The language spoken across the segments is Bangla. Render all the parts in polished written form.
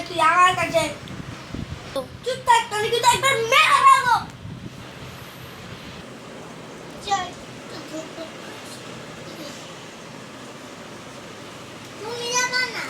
তুই আমার কাছে চুপ থাক, তোকে কিন্তু একবার মেরে ফেলবো। তুমি যাবা না?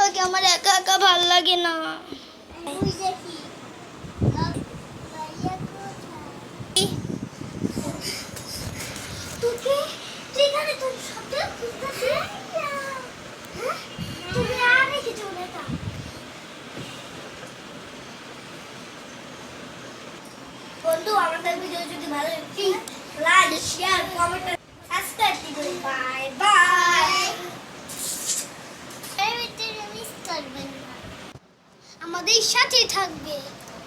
ওকে আমার একা একা ভাল লাগে না। বন্ধু, আমাদের ভিডিও যদি ভালো লাগে লাইক, শেয়ার, কমেন্ট, সাবস্ক্রাইব করুন। Bye bye. আমাদের সাথে থাকবে।